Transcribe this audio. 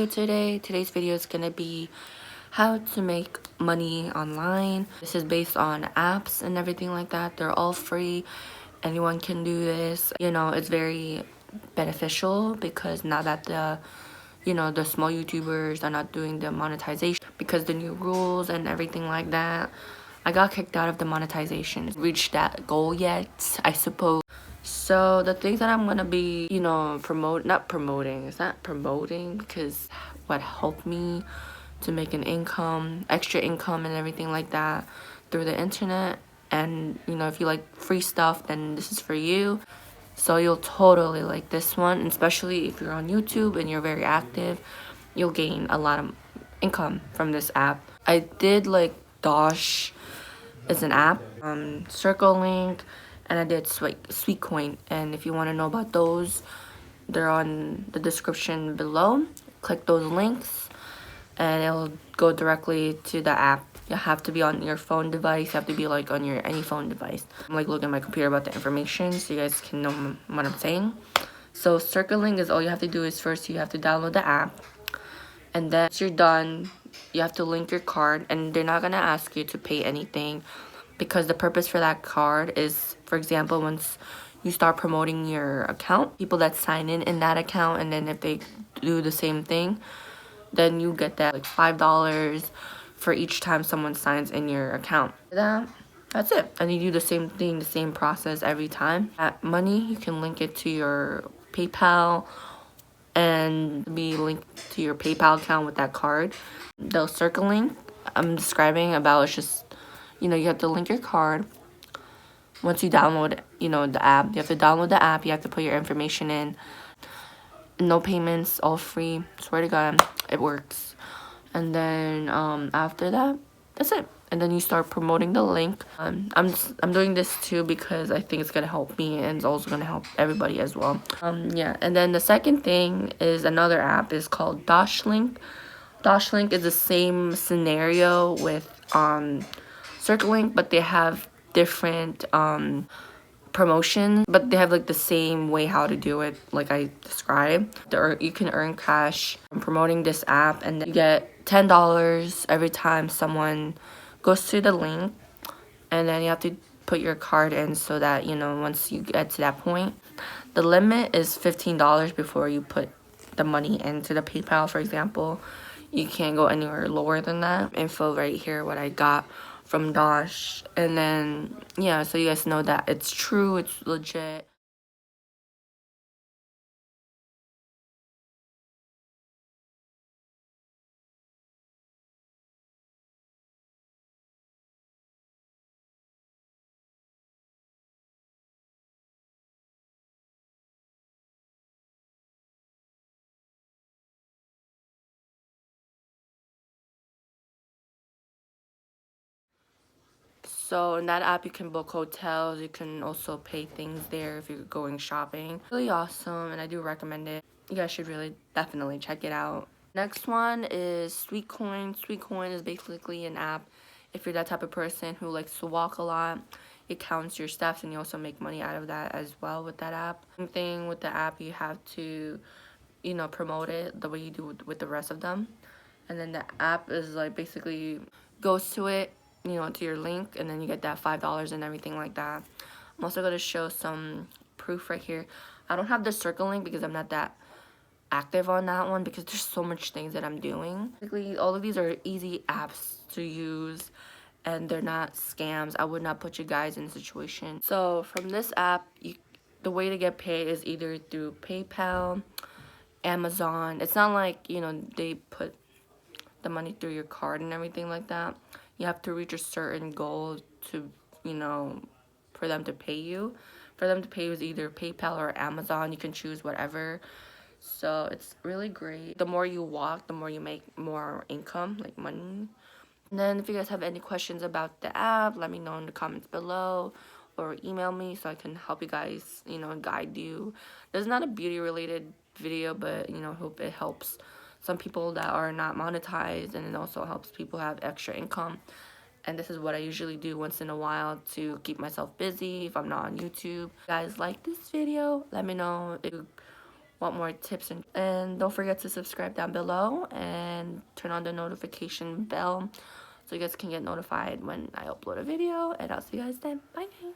video today. Today's video is gonna be how to make money online. This is based on apps and everything like that. They're all free. Anyone can do this. You know, it's very beneficial because now that the small YouTubers are not doing the monetization because the new rules and everything like that. I got kicked out of the monetization. Reached that goal yet, I suppose. So the things that I'm gonna be, not promoting. It's not promoting because what helped me to make an income, extra income and everything like that through the internet. And if you like free stuff, then this is for you. So you'll totally like this one, especially if you're on YouTube and you're very active. You'll gain a lot of income from this app. I did like Dosh is an app, Circle Link, and I did Sweetcoin. And if you want to know about those, they're on the description below. Click those links and it'll go directly to the app. You have to be on your phone device. You have to be like on your any phone device. I'm like looking at my computer about the information so you guys can know what I'm saying. So Circle Link is all you have to do is first you have to download the app, and then once you're done, you have to link your card, and they're not gonna ask you to pay anything because the purpose for that card is, for example, once you start promoting your account, people that sign in that account, and then if they do the same thing, then you get that like $5 for each time someone signs in your account. That's it. And you do the same thing, the same process every time. That money, you can link it to your PayPal and be linked to your PayPal account with that card. The Circle Link I'm describing about is just, you have to link your card. Once you download, the app, you have to download the app. You have to put your information in. No payments, all free. Swear to God, it works. And then after that, that's it. And then you start promoting the link. I'm doing this too because I think it's gonna help me and it's also gonna help everybody as well. Yeah. And then the second thing is another app is called Dashlink. Dashlink is the same scenario with Circle Link, but they have different promotion, but they have like the same way how to do it like I described. You can earn cash from promoting this app, and then you get $10 every time someone goes to the link, and then you have to put your card in so that once you get to that point, the limit is $15 before you put the money into the PayPal, for example. You can't go anywhere lower than that. Info right here, what I got from Dosh. And then yeah, so you guys know that it's true, it's legit. So in that app you can book hotels, you can also pay things there if you're going shopping. Really awesome, and I do recommend it. You guys should really definitely check it out. Next one is Sweetcoin. Sweetcoin is basically an app if you're that type of person who likes to walk a lot. It counts your steps and you also make money out of that as well with that app. Same thing with the app, you have to promote it the way you do with the rest of them. And then the app is like basically goes to it, to your link, and then you get that $5 and everything like that. I'm also going to show some proof right here. I don't have the Circle Link because I'm not that active on that one because there's so much things that I'm doing. Basically, all of these are easy apps to use and they're not scams. I would not put you guys in a situation. So from this app, the way to get paid is either through PayPal, Amazon. It's not like, they put the money through your card and everything like that. You have to reach a certain goal to, for them to pay you. For them to pay you is either PayPal or Amazon. You can choose whatever. So it's really great. The more you walk, the more you make more income, like money. And then if you guys have any questions about the app, let me know in the comments below or email me so I can help you guys, guide you. This is not a beauty related video, but hope it helps some people that are not monetized, and it also helps people have extra income. And this is what I usually do once in a while to keep myself busy if I'm not on YouTube. If you guys like this video, let me know if you want more tips. And don't forget to subscribe down below and turn on the notification bell so you guys can get notified when I upload a video. And I'll see you guys then. Bye guys.